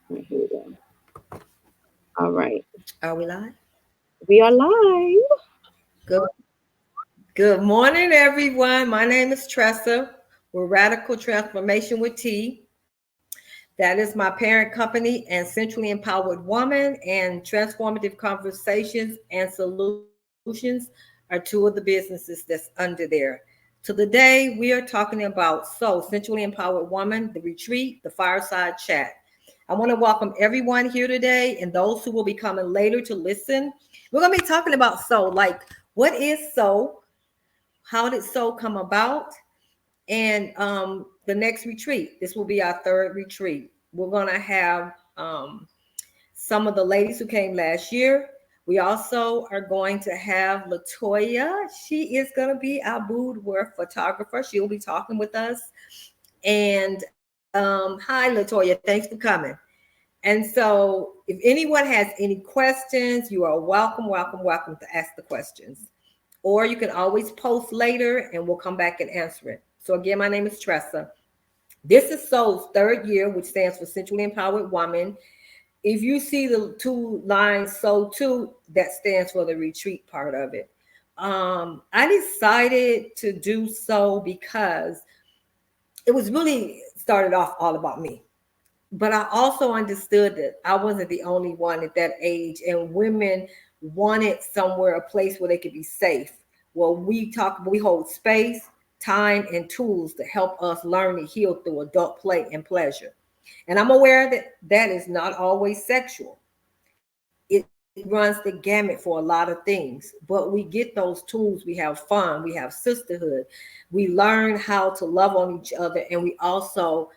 Right, here we go. All right. Are we live? We are live. Good. Good morning, everyone. My name is Tressa. We're Radical Transformation with T. That is my parent company and Sensually Empowered Woman, and Transformative Conversations and Solutions are two of the businesses that's under there. So today we are talking about Sensually Empowered Woman, the retreat, the fireside chat. I want to welcome everyone here today and those who will be coming later to listen. We're going to be talking about like what is how did come about, and the next retreat. This will be our third retreat. We're going to have some of the ladies who came last year. We also are going to have Latoya. She is going to be our boudoir photographer. She'll be talking with us. And hi, Latoya. Thanks for coming. And so, if anyone has any questions, you are welcome to ask the questions. Or you can always post later and we'll come back and answer it. So, again, my name is Tressa. This is Soul's third year, which stands for Sensually Empowered Woman. If you see the two lines, Soul 2, that stands for the retreat part of it. I decided to do so because it was really started off all about me. But I also understood that I wasn't the only one at that age, and women wanted somewhere, a place where they could be safe. Well, we hold space, time, and tools to help us learn to heal through adult play and pleasure. And I'm aware that that is not always sexual. It runs the gamut for a lot of things, but we get those tools. We have fun, we have sisterhood, we learn how to love on each other, and we also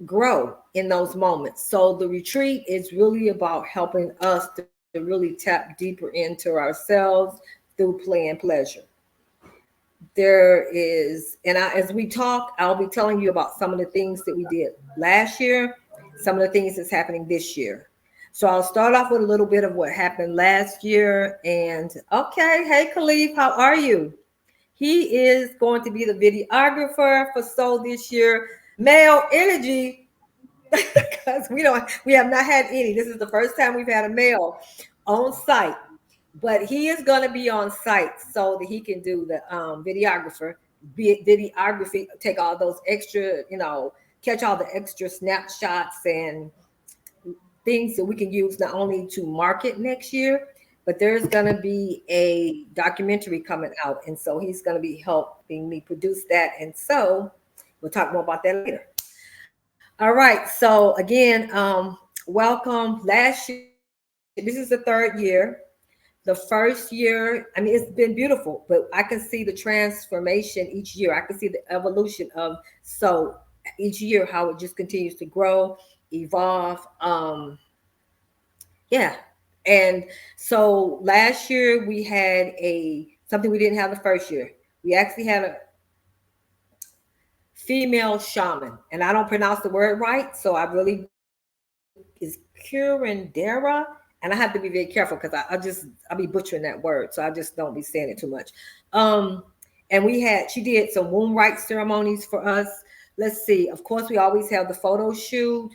grow in those moments. So the retreat is really about helping us to really tap deeper into ourselves through play and pleasure. There is, as we talk, I'll be telling you about some of the things that we did last year, some of the things that's happening this year. So I'll start off with a little bit of what happened last year. And okay, hey Khalif, how are you? He is going to be the videographer for Soul this year. Male energy, because we have not had any. This is the first time we've had a male on site, but he is going to be on site so that he can do the videography, take all those extra, catch all the extra snapshots and things that we can use not only to market next year, but there's going to be a documentary coming out. And so he's going to be helping me produce that. And so we'll talk more about that later. All right. So again, welcome. Last year, this is the third year. The first year, I mean, it's been beautiful, but I can see the transformation each year. I can see the evolution of each year, how it just continues to grow, evolve. Yeah. And so last year we had a something we didn't have the first year. We actually had a female shaman, and I don't pronounce the word right, so I really is Curandera, and I have to be very careful because I'll be butchering that word, so I just don't be saying it too much. Um, and she did some womb right ceremonies for us. Let's see. Of course, we always have the photo shoot.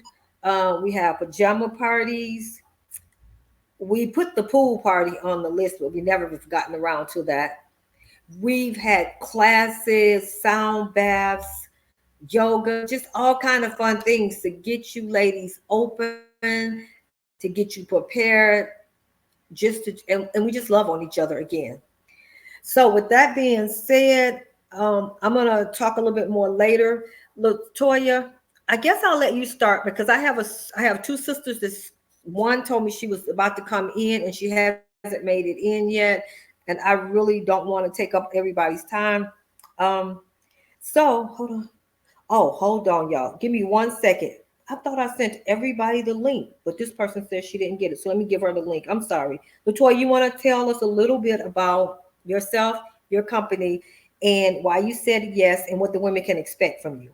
We have pajama parties. We put the pool party on the list, but we never have gotten around to that. We've had classes, sound baths, yoga, just all kind of fun things to get you ladies open, to get you prepared, and we just love on each other again. So with that being said, I'm gonna talk a little bit more later. Look, Toya, I guess I'll let you start because I have two sisters. This one told me she was about to come in and she hasn't made it in yet, and I really don't want to take up everybody's time. Um, so hold on. Oh, hold on, y'all. Give me 1 second. I thought I sent everybody the link, but this person says she didn't get it. So let me give her the link. I'm sorry. Latoya, you want to tell us a little bit about yourself, your company, and why you said yes and what the women can expect from you?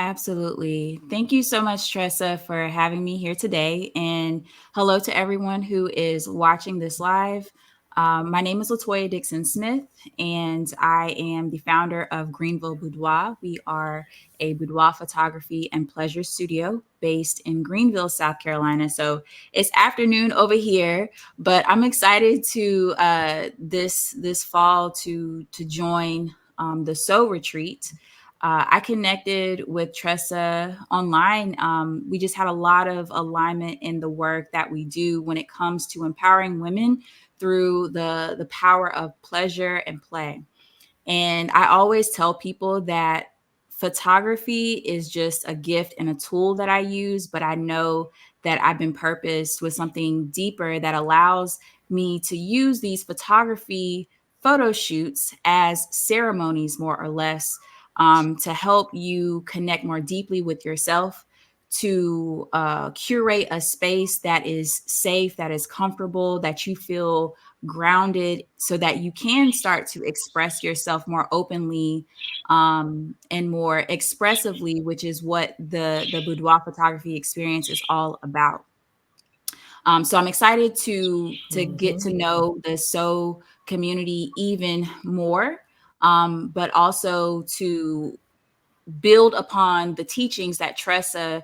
Absolutely. Thank you so much, Tressa, for having me here today. And hello to everyone who is watching this live. My name is Latoya Dixon Smith, and I am the founder of Greenville Boudoir. We are a boudoir photography and pleasure studio based in Greenville, South Carolina. So it's afternoon over here, but I'm excited to this fall to join the Soul Retreat. I connected with Tressa online. We just had a lot of alignment in the work that we do when it comes to empowering women through the power of pleasure and play. And I always tell people that photography is just a gift and a tool that I use, but I know that I've been purposed with something deeper that allows me to use these photography photo shoots as ceremonies, more or less, to help you connect more deeply with yourself, to curate a space that is safe, that is comfortable, that you feel grounded, so that you can start to express yourself more openly and more expressively, which is what the boudoir photography experience is all about. So I'm excited to get to know the So community even more, but also to build upon the teachings that Tressa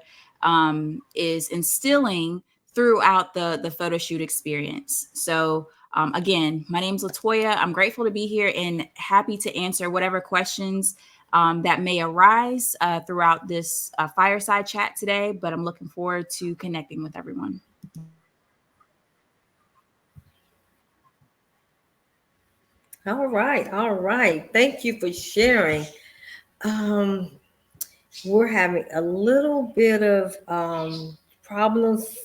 is instilling throughout the photo shoot experience. So again, my name is Latoya. I'm grateful to be here and happy to answer whatever questions that may arise throughout this fireside chat today, but I'm looking forward to connecting with everyone. All right, all right. Thank you for sharing. Um, we're having a little bit of problems.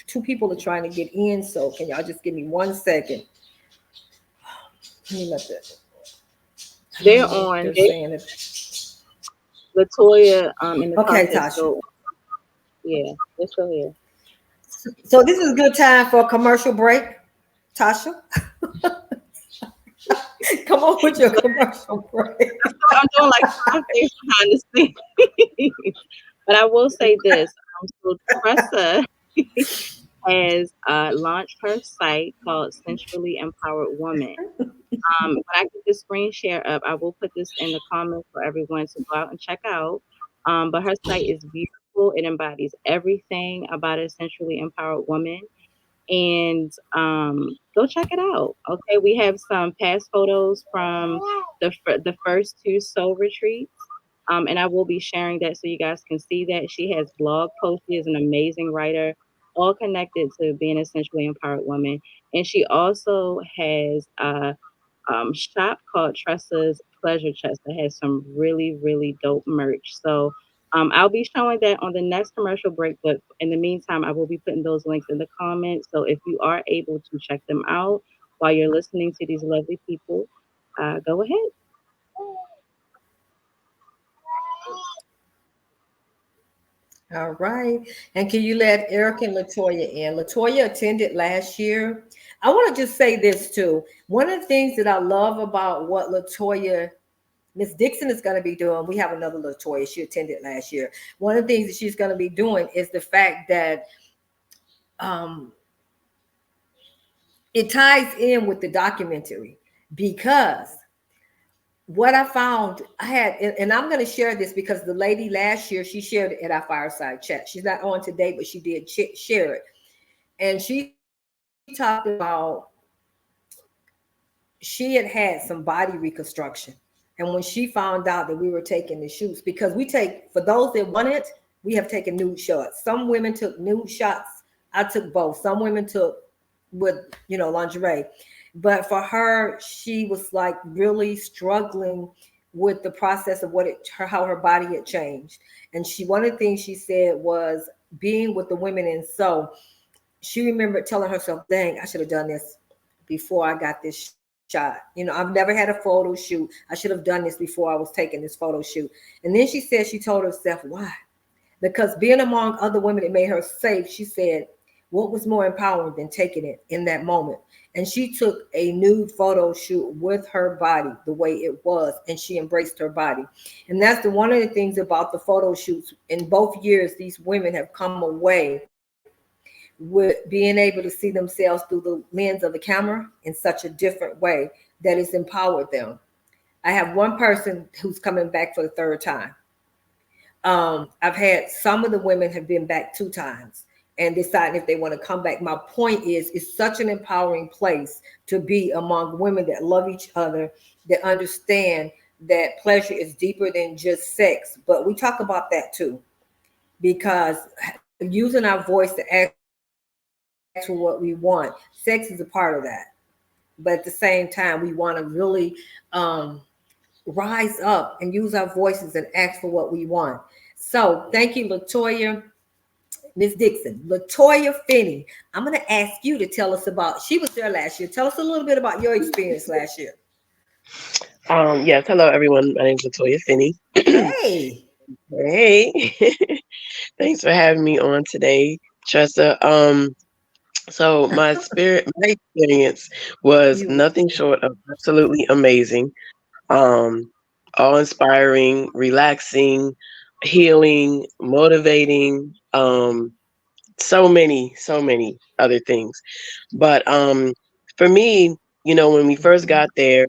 Two people are trying to get in, so can y'all just give me 1 second? Let me let that. They're on. They're saying it. Latoya in the Okay, comments. Tasha. So yeah, they're still here. So this is a good time for a commercial break, Tasha. Come on with your commercial break. I'm doing like 5 things behind the scenes. But I will say this. So Tressa has launched her site called Sensually Empowered Woman. When I get this screen share up, I will put this in the comments for everyone to go out and check out. But her site is beautiful. It embodies everything about a sensually empowered woman. And go check it out. Okay, we have some past photos from the first two Soul retreats. And I will be sharing that so you guys can see that. She has blog posts. She is an amazing writer, all connected to being a sensually empowered woman. And she also has shop called Tressa's Pleasure Chest that has some really, really dope merch. So I'll be showing that on the next commercial break. But in the meantime, I will be putting those links in the comments. So if you are able to check them out while you're listening to these lovely people, go ahead. All right. And can you let Eric and Latoya in? Latoya attended last year. I want to just say this too. One of the things that I love about what Latoya, Miss Dixon is going to be doing, we have another Latoya, she attended last year. One of the things that she's going to be doing is the fact that it ties in with the documentary, because what I found, I had, and I'm going to share this because the lady last year, she shared it at our fireside chat. She's not on today, but she did share it. And she talked about she had some body reconstruction. And when she found out that we were taking the shoots, because we take, for those that want it, we have taken nude shots. Some women took nude shots. I took both. Some women took with, lingerie. But for her, she was like really struggling with the process of how her body had changed. And one of the things she said was being with the women. And so she remembered telling herself, dang, I should have done this before I got this shot. I've never had a photo shoot. I should have done this before I was taking this photo shoot. And then she said, she told herself, why? Because being among other women, it made her safe. She said, what was more empowering than taking it in that moment? And she took a nude photo shoot with her body the way it was, and she embraced her body. And that's one of the things about the photo shoots. In both years, these women have come away with being able to see themselves through the lens of the camera in such a different way that it's empowered them. I have one person who's coming back for the third time. I've had some of the women have been back 2 times and deciding if they want to come back. My point is, it's such an empowering place to be among women that love each other, that understand that pleasure is deeper than just sex. But we talk about that too, because using our voice to ask for what we want, sex is a part of that. But at the same time, we want to really rise up and use our voices and ask for what we want. So thank you, Latoya. Miss Dixon, Latoya Finney. I'm going to ask you to tell us about, she was there last year. Tell us a little bit about your experience last year. Yes, hello everyone. My name is Latoya Finney. Hey. Hey, thanks for having me on today, Tressa. So my experience was You. nothing short of absolutely amazing. Um, all inspiring, relaxing, healing, motivating. So many other things. But for me, when we first got there,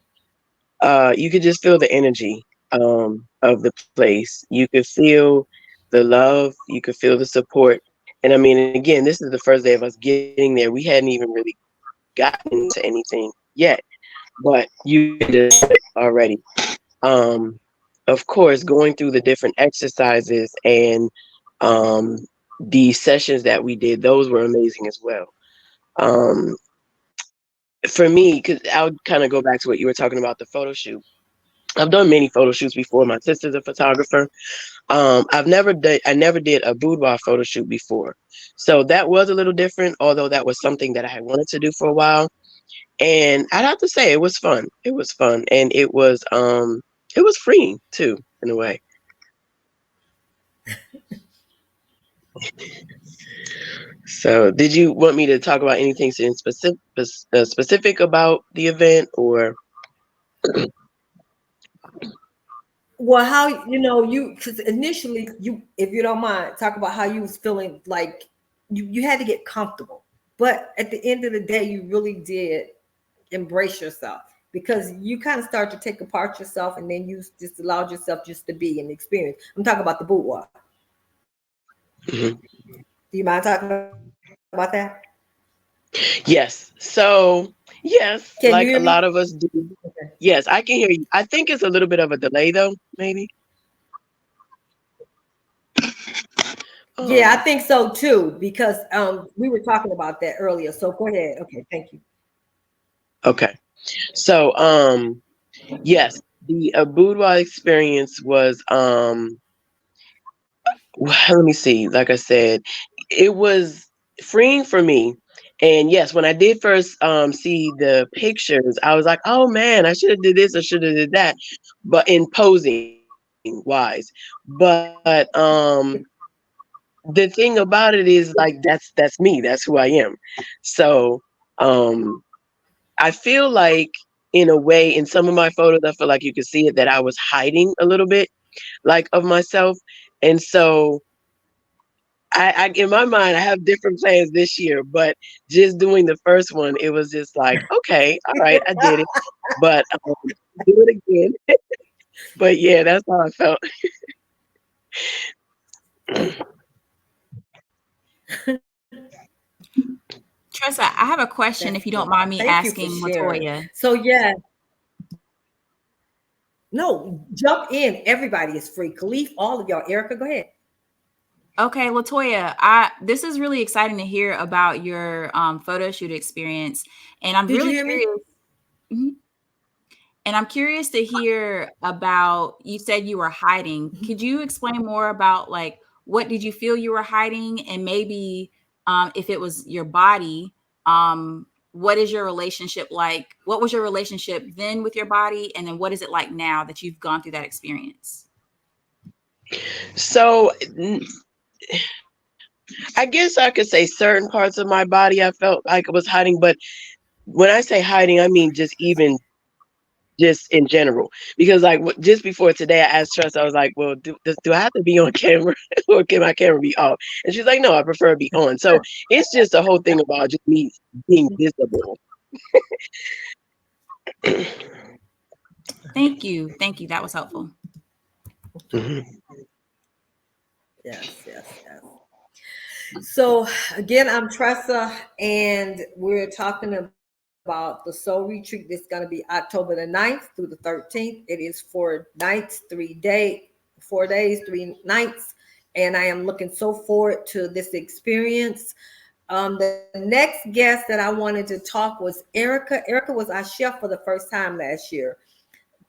you could just feel the energy of the place. You could feel the love, you could feel the support. And I mean, again, this is the first day of us getting there. We hadn't even really gotten into anything yet, but you can just feel it already. Um, of course, going through the different exercises and um, the sessions that we did, those were amazing as well. Um, for me, because I'll kind of go back to what you were talking about, the photo shoot. I've done many photo shoots before. My sister's a photographer. I never did a boudoir photo shoot before, so that was a little different. Although that was something that I had wanted to do for a while, and I'd have to say it was fun. It was fun, and it was freeing too, in a way. So, did you want me to talk about anything in specific about the event, or? Well, how, you, because initially, you, if you don't mind, talk about how you was feeling like you had to get comfortable. But at the end of the day, you really did embrace yourself, because you kind of start to take apart yourself, and then you just allowed yourself just to be and experience. I'm talking about the boudoir. Mhm. Do you mind talking about that? Yes. So, yes, Can you like hear a me? lot of us do. Okay. Yes, I can hear you. I think it's a little bit of a delay, though. Maybe. Yeah, I Um. think so too, because we were talking about that earlier. So go ahead. Okay, thank you. Okay. So, yes, the boudoir experience was let me see. Like I said, it was freeing for me. And yes, when I did first see the pictures, I was like, "Oh man, I should have did this or should have did that," but in posing wise. But the thing about it is like that's me. That's who I am. So um, I feel like in a way, in some of my photos, I feel like you could see it that I was hiding a little bit, like of myself, and so I in my mind, I have different plans this year, but just doing the first one, it was just like, okay, all right, I did it, but do it again. But yeah, that's how I felt. Tressa, I have a question if you That's don't good. mind me Thank you for asking sharing. Latoya. So yeah, no, jump in. Everybody is free. Khalif, all of y'all. Erica, go ahead. Okay, Latoya, this is really exciting to hear about your photo shoot experience, and I'm Did you really hear me? curious. Mhm. And I'm curious to hear about, you said you were hiding. Mhm. Could you explain more about like what did you feel you were hiding, and maybe if it was your body, what is your relationship like? What was your relationship then with your body, and then what is it like now that you've gone through that experience? So I guess I could say certain parts of my body I felt like I was hiding, but when I say hiding, I mean just even just in general. Because like just before today, I asked Trust, I was like, well, do I have to be on camera or can my camera be off? And she's like, no, I prefer to be on. So it's just a whole thing about just me being visible. Thank you. Thank you. That was helpful. Mhm. Yes, yes, yes. So again, I'm Tressa, and we're talking about the Soul Retreat that's going to be October the 9th through the 13th. It is 4 nights, 4 days, 3 nights, and I am looking so forward to this experience. The next guest that I wanted to talk was Erica. Erica was our chef for the first time last year.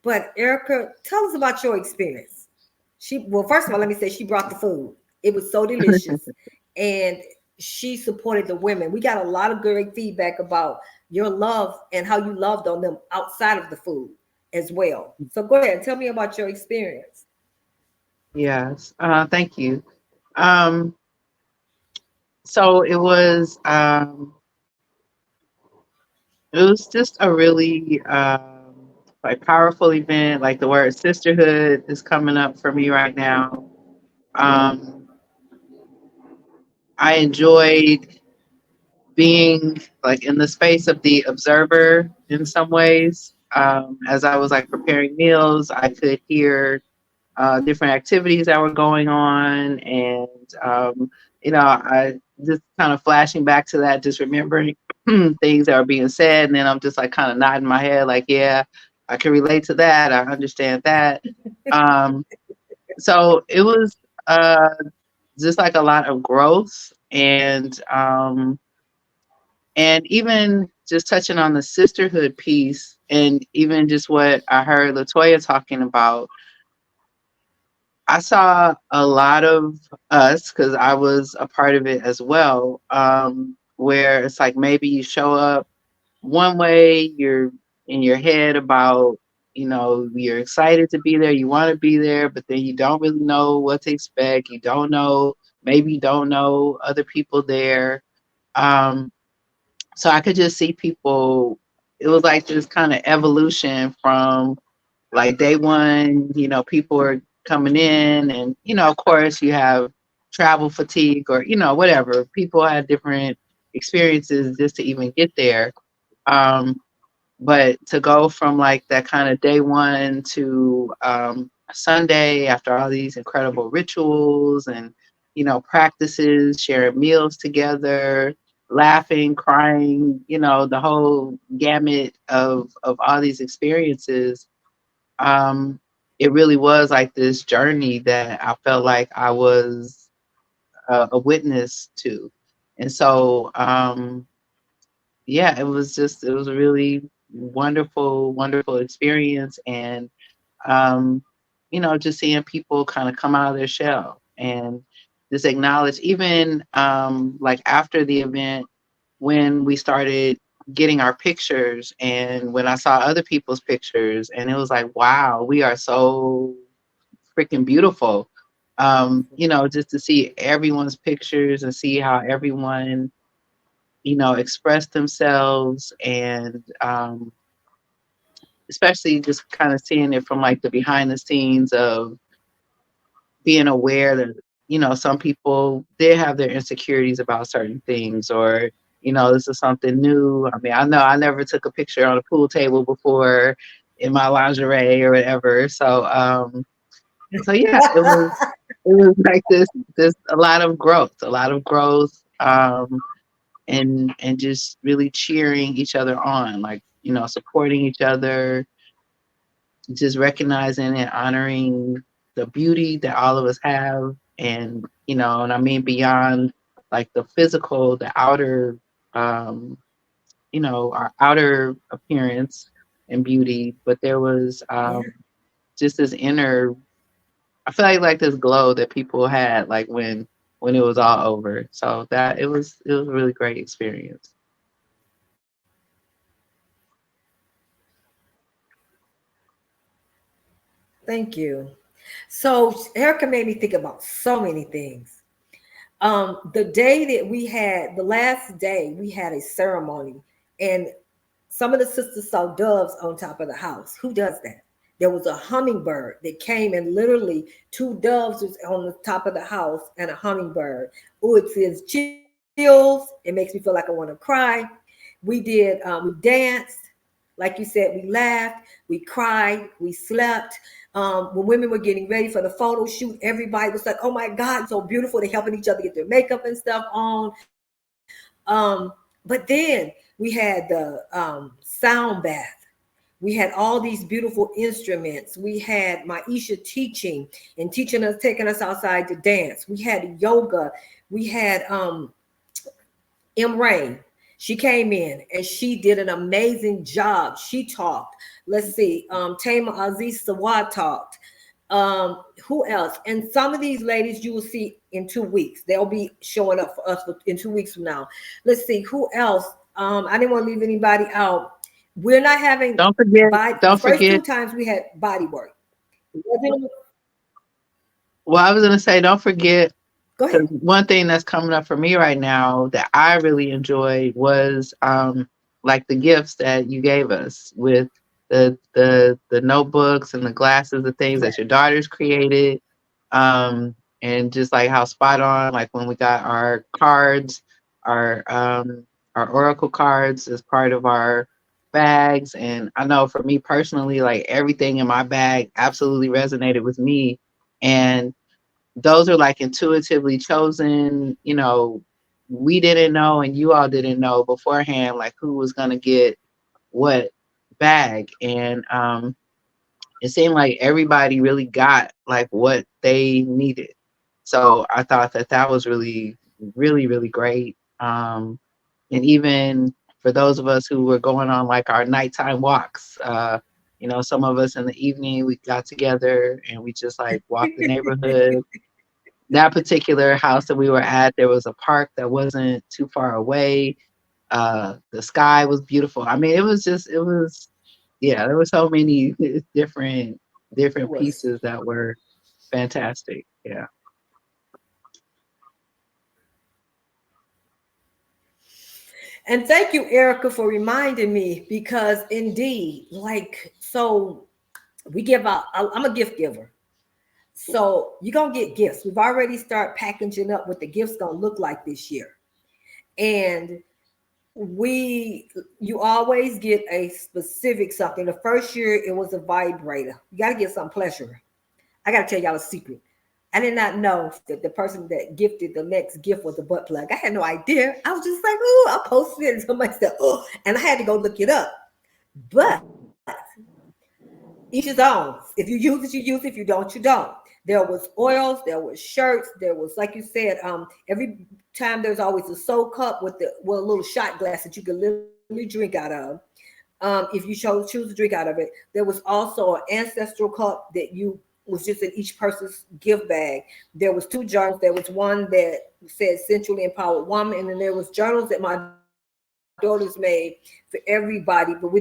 But Erica, tell us about your experience. Well, first of all, let me say she brought the food. It was so delicious, and she supported the women. We got a lot of great feedback about your love and how you loved on them outside of the food as well. So go ahead and tell me about your experience. Yes, thank you. Um, so it was just a really like powerful event. Like the word sisterhood is coming up for me right now. Um, I enjoyed being like in the space of the observer in some ways. As I was like preparing meals, I could hear different activities that were going on, and I just kind of flashing back to that, just remembering things that were being said, and then I'm just like kind of nodding my head, like, yeah, I can relate to that. I understand that. Um, so it was uh, just like a lot of growth, and even just touching on the sisterhood piece, and even just what I heard Latoya talking about. I saw a lot of us because I was a part of it as well. Where it's like maybe you show up one way, you're in your head about, you're excited to be there, you want to be there, but then you don't really know what to expect. You don't know, maybe you don't know other people there. Um, so I could just see people, it was like this kind of evolution from like day one, people are coming in, and, of course you have travel fatigue, or, whatever. People had different experiences just to even get there. Um, but to go from like that kind of day one to Sunday, after all these incredible rituals and, practices, sharing meals together, laughing, crying, the whole gamut of all these experiences, um, it really was like this journey that I felt like I was a witness to. And so, yeah, it was a really wonderful, wonderful experience. And, um, just seeing people kind of come out of their shell and just acknowledge, even like after the event, when we started getting our pictures, and when I saw other people's pictures, and it was like, wow, we are so freaking beautiful. Just to see everyone's pictures and see how everyone, express themselves, and especially just kind of seeing it from like the behind the scenes of being aware that, some people did have their insecurities about certain things, or, this is something new. I mean, I know I never took a picture on a pool table before in my lingerie or whatever. So yeah, it was like this a lot of growth, and just really cheering each other on, like, supporting each other, just recognizing and honoring the beauty that all of us have. And, and I mean, beyond like the physical, the outer, um, our outer appearance and beauty, but there was just this inner, I feel like this glow that people had, like when it was all over. So that it was a really great experience. Thank you. So Erica made me think about so many things. The day that we had, the last day, we had a ceremony, and Some of the sisters saw doves on top of the house. Who does that? There was a hummingbird that came, and literally two doves was on the top of the house and a hummingbird. Oh, it says chills. It makes me feel like I want to cry. We danced. Like you said, we laughed, we cried, we slept. When women were getting ready for the photo shoot, everybody was like, oh my God, so beautiful. They're helping each other get their makeup and stuff on. But then we had the sound bath. We had all these beautiful instruments. We had Maisha teaching and teaching us, taking us outside to dance. We had yoga. We had M. Rain. She came in and she did an amazing job. She talked. Let's see. Tama Aziz Sawad talked. Who else? And some of these ladies you will see in 2 weeks. They'll be showing up for us in 2 weeks from now. Let's see. Who else? I didn't want to leave anybody out. We're not having Don't forget. the first 2 times we had body work. Well, I was gonna say, don't forget. Go ahead. One thing that's coming up for me right now that I really enjoyed was like the gifts that you gave us with the notebooks and the glasses, the things that your daughters created. And just like how spot on, like when we got our cards, our oracle cards as part of our bags. And I know for me personally, like everything in my bag absolutely resonated with me. And those are like intuitively chosen, we didn't know and you all didn't know beforehand like who was going to get what bag. And it seemed like everybody really got like what they needed. So I thought that that was really, really, really great. And even for those of us who were going on like our nighttime walks, some of us in the evening we got together and we just like walked the neighborhood. That particular house that we were at, there was a park that wasn't too far away. The sky was beautiful. I mean, yeah, there were so many different pieces that were fantastic. Yeah. And thank you, Erica, for reminding me because indeed, like, so we give out, I'm a gift giver. So you're going to get gifts. We've already started packaging up what the gifts going to look like this year. And you always get a specific something. The first year it was a vibrator. You got to get some pleasure. I got to tell y'all a secret. I did not know that the person that gifted the next gift was a butt plug. I had no idea. I was just like, oh, I posted it and somebody said, oh, and I had to go look it up. But each is own. If you use it, you use it. If you don't, you don't. There was oils, there was shirts, there was, like you said, every time there's always a soul cup with a little shot glass that you could literally drink out of. If you choose to drink out of it. There was also an ancestral cup that you was just in each person's gift bag. There was 2 journals. There was one that said Sensually Empowered Woman, and then there was journals that my daughters made for everybody, but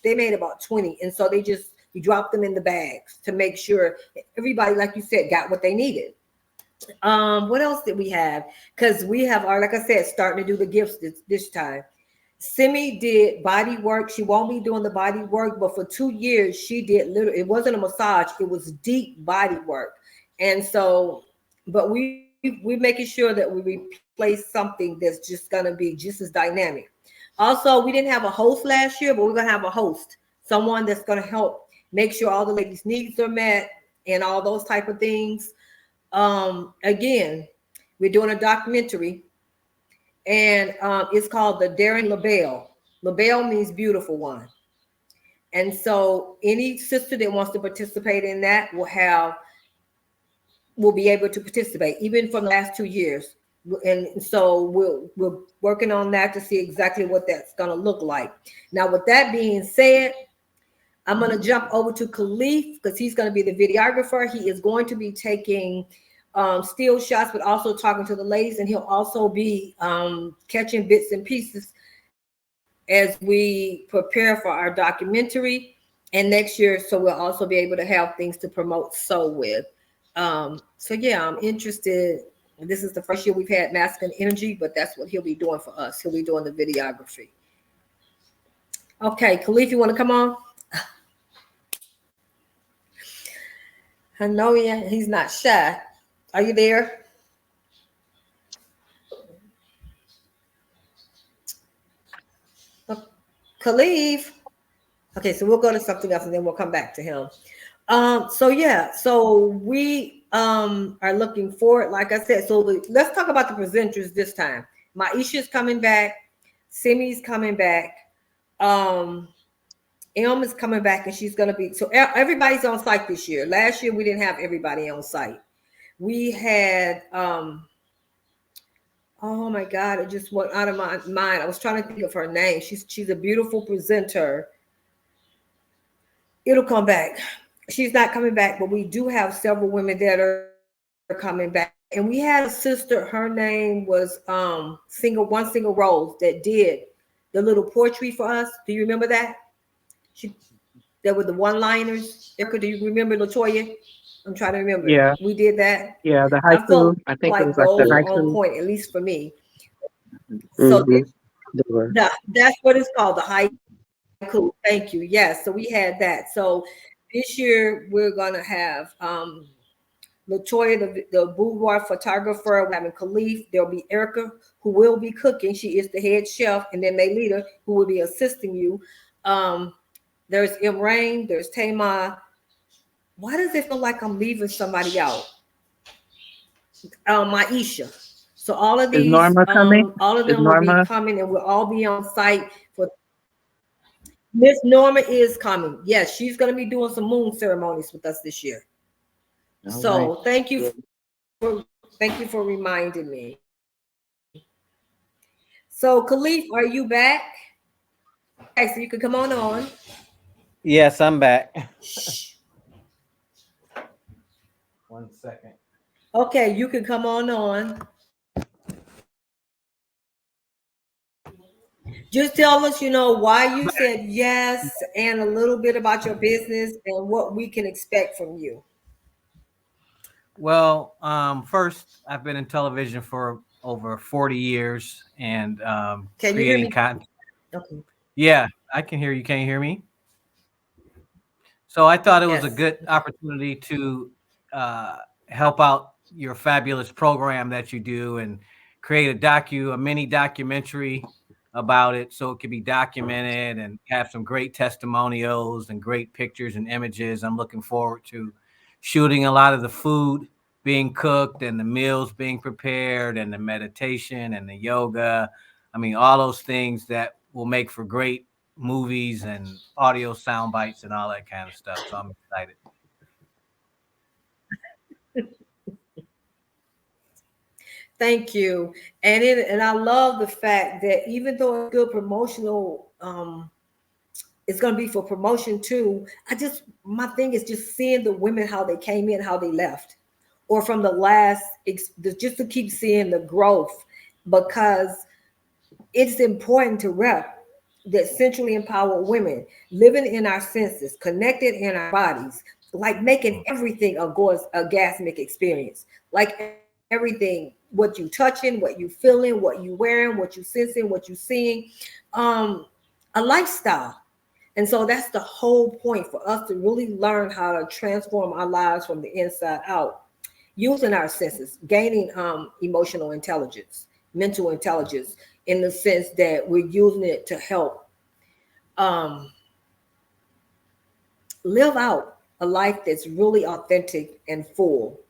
they made about 20. And so you dropped them in the bags to make sure everybody, like you said, got what they needed. What else did we have? Because we have like I said, starting to do the gifts this time. Simi did body work. She won't be doing the body work, but for 2 years she did literally, it wasn't a massage, it was deep body work. And so, but we're making sure that we replace something that's just gonna be just as dynamic. Also, we didn't have a host last year, but we're gonna have a host, someone that's gonna help make sure all the ladies' needs are met and all those type of things. Again, we're doing a documentary, and it's called The Daring LaBelle. LaBelle means beautiful one. And so any sister that wants to participate in that will be able to participate, even from the last 2 years. And so we're working on that to see exactly what that's going to look like. Now, with that being said, I'm going to jump over to Khalif because he's going to be the videographer. He is going to be taking still shots, but also talking to the ladies, and he'll also be catching bits and pieces as we prepare for our documentary and next year. So we'll also be able to have things to promote Soul with. So yeah, I'm interested. This is the first year we've had masculine energy, but that's what he'll be doing for us. He'll be doing the videography. Okay, Khalif, you want to come on? I know he's not shy. Are you there? Uh, Khalif. Okay, so we'll go to something else and then we'll come back to him. So yeah, so we are looking forward, like I said. So let's talk about the presenters this time. Maisha's coming back, Simi's coming back, Elm is coming back, and she's gonna be so everybody's on site this year. Last year we didn't have everybody on site. We had oh my god, it just went out of my mind. I was trying to think of her name. She's a beautiful presenter. It'll come back. She's not coming back, but we do have several women that are coming back. And we had a sister, her name was Single Rose, that did the little poetry for us. Do you remember that? She There were the one-liners. Erica, do you remember Latoya? I'm trying to remember. Yeah, We did that. yeah, the I haiku. felt I think it like was like the those were on haiku. point, at least for me. So Mm-hmm. that's what it's called, the haiku. Thank you. Yes. So we had that. So this year we're gonna have Latoya, the boudoir photographer. We're having Khalif. There'll be Erica, who will be cooking. She is the head chef, and then Maylita, who will be assisting you. Um, there's Imrain. There's Tamar. Why does it feel like I'm leaving somebody out? Maisha. So Is Norma coming? all of Is them will be Norma? coming, and we'll all be on site for. Miss Norma is coming. Yes, she's going to be doing some moon ceremonies with us this year. All right. So thank you for reminding me. So Khalif, are you back? Okay, so you can come on on. Yes, I'm back. Shh. 1 second. Okay, you can come on on. Just tell us, why you said yes and a little bit about your business and what we can expect from you. Well, first, I've been in television for over 40 years and Can you hear creating me? content. Okay. Yeah, I can hear you. Can you hear me? So I thought it was a Yes. good opportunity to uh, help out your fabulous program that you do and create a mini documentary about it so it could be documented and have some great testimonials and great pictures and images. I'm looking forward to shooting a lot of the food being cooked and the meals being prepared and the meditation and the yoga. I mean, all those things that will make for great movies and audio sound bites and all that kind of stuff. So I'm excited. Thank you. And I love the fact that even though it's good promotional, it's going to be for promotion too. My thing is just seeing the women, how they came in, how they left, or from the last, just to keep seeing the growth, because it's important to rep that centrally empowered women living in our senses, connected in our bodies, like making everything a orgasmic experience, like everything, what you touching, what you feeling, what you wearing, what you sensing, what you seeing, um, a lifestyle. And so that's the whole point for us to really learn how to transform our lives from the inside out, using our senses, gaining emotional intelligence, mental intelligence, in the sense that we're using it to help um, live out a life that's really authentic and full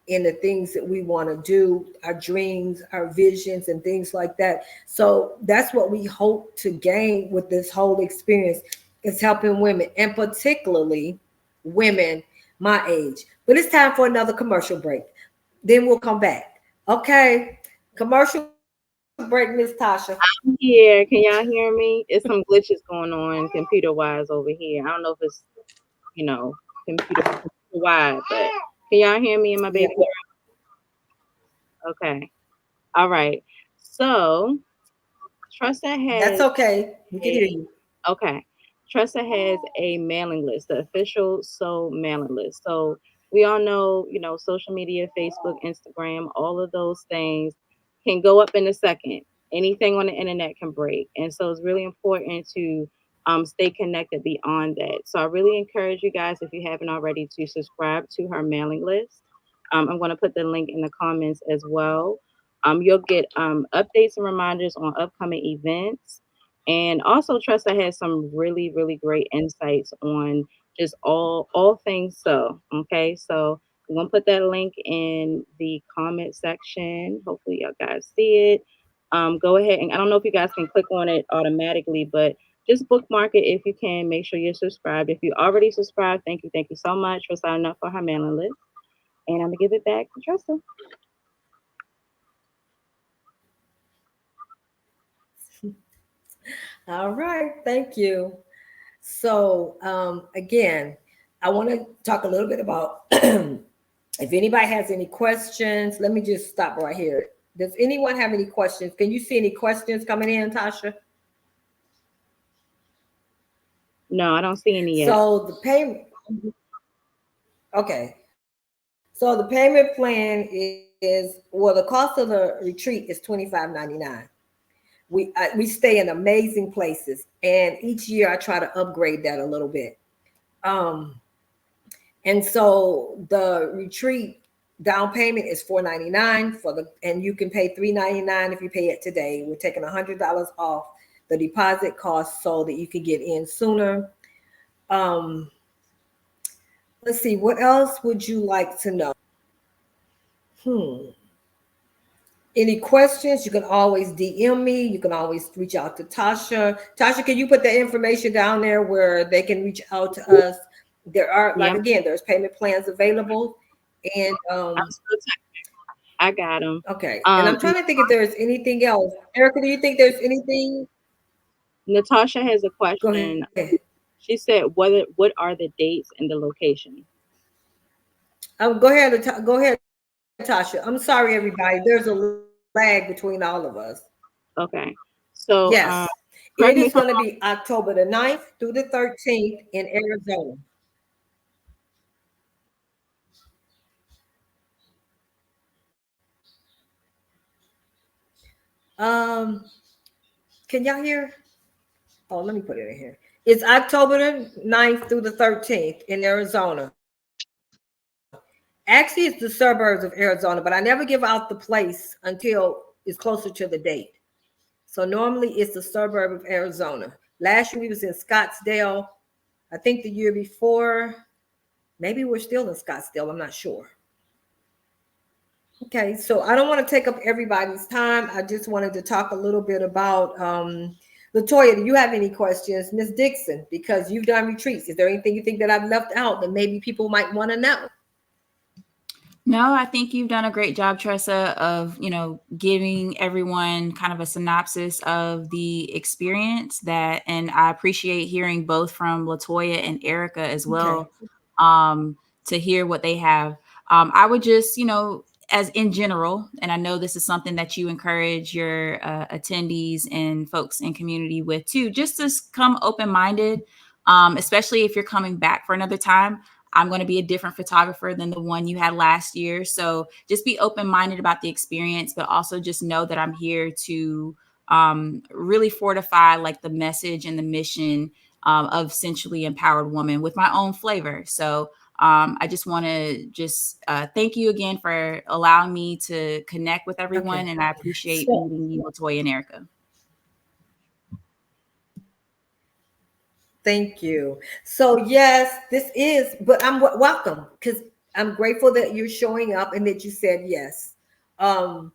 in the things that we want to do, our dreams, our visions, and things like that. So that's what we hope to gain with this whole experience, is helping women, and particularly women my age. But it's time for another commercial break. Then we'll come back. Okay. Commercial break, Miss Tasha. I'm here. Can y'all hear me? It's some glitches going on computer wise over here. I don't know if it's, you know, computer wide, but can y'all hear me and my Yeah, baby girl? Okay. All right. So Tressa that's has okay. We can hear a you. okay. Tressa has a mailing list, the official soul mailing list. So we all know, social media, Facebook, Instagram, all of those things can go up in a second. Anything on the internet can break. And so it's really important to stay connected beyond that. So I really encourage you guys, if you haven't already, to subscribe to her mailing list. I'm going to put the link in the comments as well. You'll get updates and reminders on upcoming events. And also, Tressa has some really, really great insights on just all things. So, okay, so I'm gonna put that link in the comment section. Hopefully, y'all guys see it. Go ahead, and I don't know if you guys can click on it automatically, but just bookmark it if you can. Make sure you're subscribed. If you already subscribed, thank you so much for signing up for her mailing list. And I'm gonna give it back to Tressa. All right, thank you. So again, I want to talk a little bit about if anybody has any questions. Let me just stop right here. Does anyone have any questions? Can you see any questions coming in, Tasha? No, I don't see any yet. So the payment, okay. So the payment plan is, well, the cost of the retreat is $25.99. We stay in amazing places, and each year I try to upgrade that a little bit. Um, and so the retreat down payment is $499 for the, and you can pay $399 if you pay it today. We're taking $100 off the deposit cost so that you can get in sooner. Um, let's see, what else would you like to know? Any questions? You can always DM me. You can always reach out to Tasha. Tasha, can you put the information down there where they can reach out to us? There are, like, Yep. again, there's payment plans available. And I'm still I got them. okay. And I'm trying to think if there's anything else. Erica, do you think there's anything? Natasha has a Go question. ahead. She said, what are the dates and the location? Go ahead, Tasha. I'm sorry, everybody. There's a lag between all of us. Okay. Yes. So, It is correct going me to if I'm be October the 9th through the 13th in Arizona. Um, can y'all hear? Oh, let me put it in here. It's October the 9th through the 13th in Arizona. Actually, it's the suburbs of Arizona, but I never give out the place until it's closer to the date. So normally it's the suburb of Arizona. Last year we was in Scottsdale. I think the year before, maybe we're still in Scottsdale. I'm not sure. Okay, so I don't want to take up everybody's time. I just wanted to talk a little bit about Latoya. Do you have any questions, Miss Dixon? Because you've done retreats. Is there anything you think that I've left out that maybe people might want to know? No, I think you've done a great job, Tressa, of, giving everyone kind of a synopsis of the experience and I appreciate hearing both from Latoya and Erica as well, to hear what they have. I would just, as in general, and I know this is something that you encourage your attendees and folks in community with too, just to come open-minded, especially if you're coming back for another time. I'm going to be a different photographer than the one you had last year. So just be open-minded about the experience, but also just know that I'm here to really fortify like the message and the mission of Sensually Empowered Woman with my own flavor. So I just want to thank you again for allowing me to connect with everyone. Okay. And I appreciate meeting you, Latoya and Erica. Thank you. So yes, this is, but I'm welcome because I'm grateful that you're showing up and that you said yes. I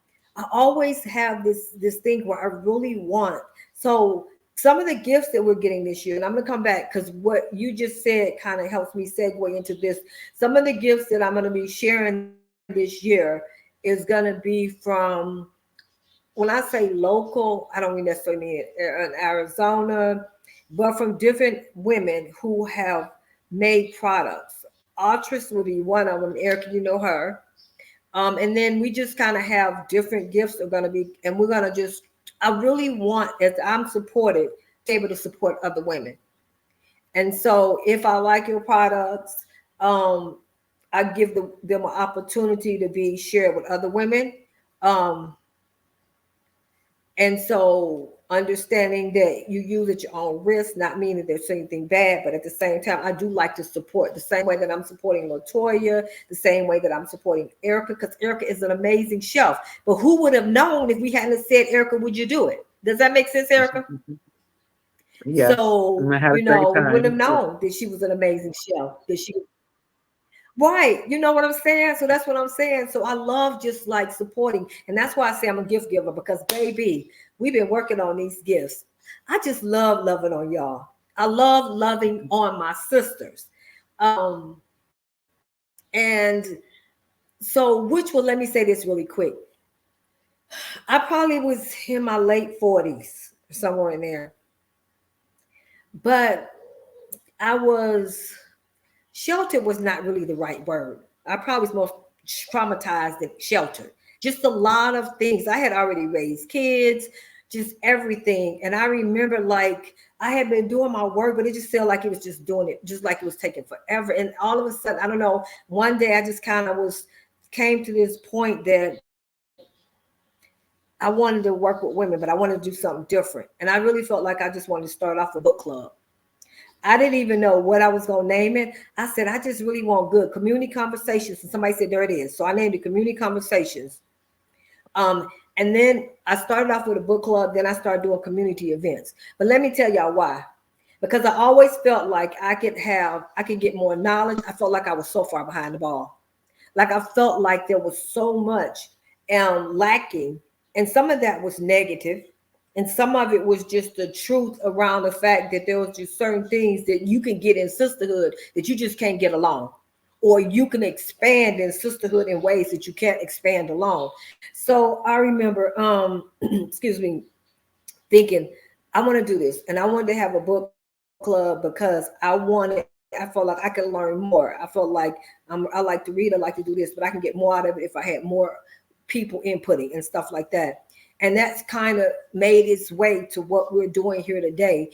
always have this thing where I really want. So some of the gifts that we're getting this year, and I'm gonna come back because what you just said kind of helps me segue into this. Some of the gifts that I'm gonna be sharing this year is gonna be from, when I say local, I don't necessarily mean in Arizona, but from different women who have made products. Artress will be one of them. Erica, you know her. And then we just kind of have different gifts are going to be, and we're going to just, I really want, as I'm supported, to be able to support other women. And so if I like your products, I give them an opportunity to be shared with other women. Um, and so understanding that you use at your own risk, not meaning there's anything bad, but at the same time, I do like to support the same way that I'm supporting Latoya, the same way that I'm supporting Erica, because Erica is an amazing chef. But who would have known if we hadn't said, Erica, would you do it? Does that make sense, Erica? Yes. So, I'm gonna have a great we wouldn't have time. known that she was an amazing chef, that she right. You know what I'm saying? So that's what I'm saying. So I love just like supporting. And that's why I say I'm a gift giver, because baby, we've been working on these gifts. I just love loving on y'all. I love loving on my sisters. And so let me say this really quick. I probably was in my late 40s, somewhere in there. But sheltered was not really the right word. I probably was more traumatized than sheltered. Just a lot of things. I had already raised kids, just everything. And I remember like I had been doing my work, but it just felt like it was just doing it, just like it was taking forever. And all of a sudden, I don't know, one day I just kind of came to this point that I wanted to work with women, but I wanted to do something different. And I really felt like I just wanted to start off a book club. I didn't even know what I was going to name it. I said, I just really want good community conversations. And somebody said, there it is. So I named it Community Conversations. And then I started off with a book club. Then I started doing community events. But let me tell y'all why. Because I always felt like I could get more knowledge. I felt like I was so far behind the ball. Like I felt like there was so much lacking. And some of that was negative. And some of it was just the truth around the fact that there was just certain things that you can get in sisterhood that you just can't get alone. Or you can expand in sisterhood in ways that you can't expand alone. So I remember, thinking, I want to do this. And I wanted to have a book club because I felt like I could learn more. I felt like I like to read, I like to do this, but I can get more out of it if I had more people inputting and stuff like that. And that's kind of made its way to what we're doing here today,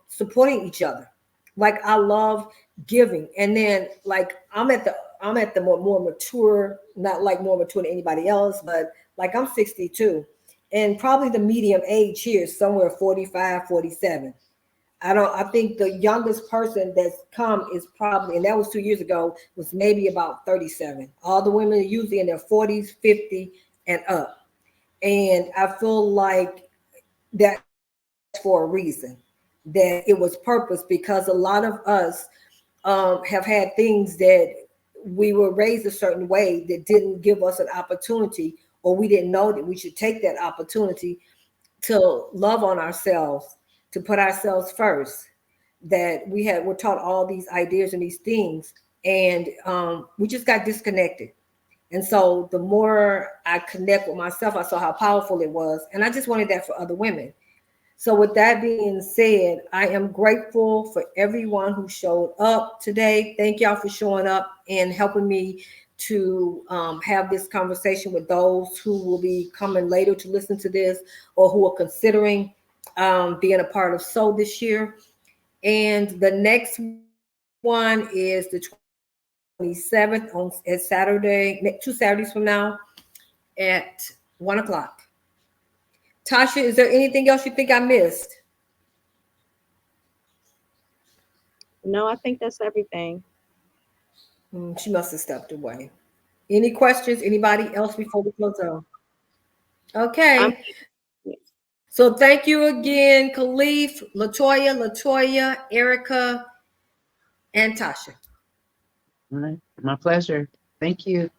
supporting each other. Like I love giving. And then like I'm at the more mature, not like more mature than anybody else, but like I'm 62. And probably the medium age here is somewhere 45, 47. I think the youngest person that's come is probably, and that was 2 years ago, was maybe about 37. All the women are usually in their 40s, 50 and up. And I feel like that's for a reason, that it was purpose, because a lot of us have had things that we were raised a certain way that didn't give us an opportunity, or we didn't know that we should take that opportunity to love on ourselves, to put ourselves first, that we're taught all these ideas and these things, and we just got disconnected. And so the more I connect with myself, I saw how powerful it was. And I just wanted that for other women. So with that being said, I am grateful for everyone who showed up today. Thank y'all for showing up and helping me to have this conversation with those who will be coming later to listen to this, or who are considering being a part of SOUL this year. And the next one is the 27th at Saturday, 2 Saturdays from now at 1 o'clock. Tasha, is there anything else you think I missed? No, I think that's everything. She must have stepped away. Any questions? Anybody else before we close out? Okay. So thank you again, Khalif, Latoya, Erica, and Tasha. All right. My pleasure. Thank you.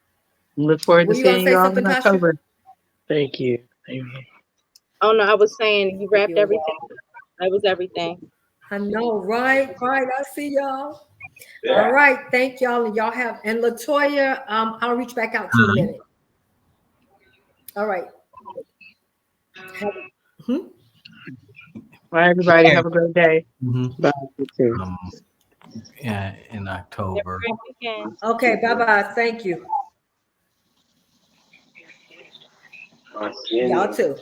Look forward Were to you going to seeing say you all something, in Tasha? October. Thank you. Amen. Oh no, I was saying you wrapped everything. That was everything. I know, right? I see y'all. All right, thank y'all, and and Latoya, I'll reach back out to you in a minute. All right. Bye, everybody. Have a great day. Mm-hmm. Bye. You too. Yeah, in October. Okay, bye-bye. Thank you. Y'all too.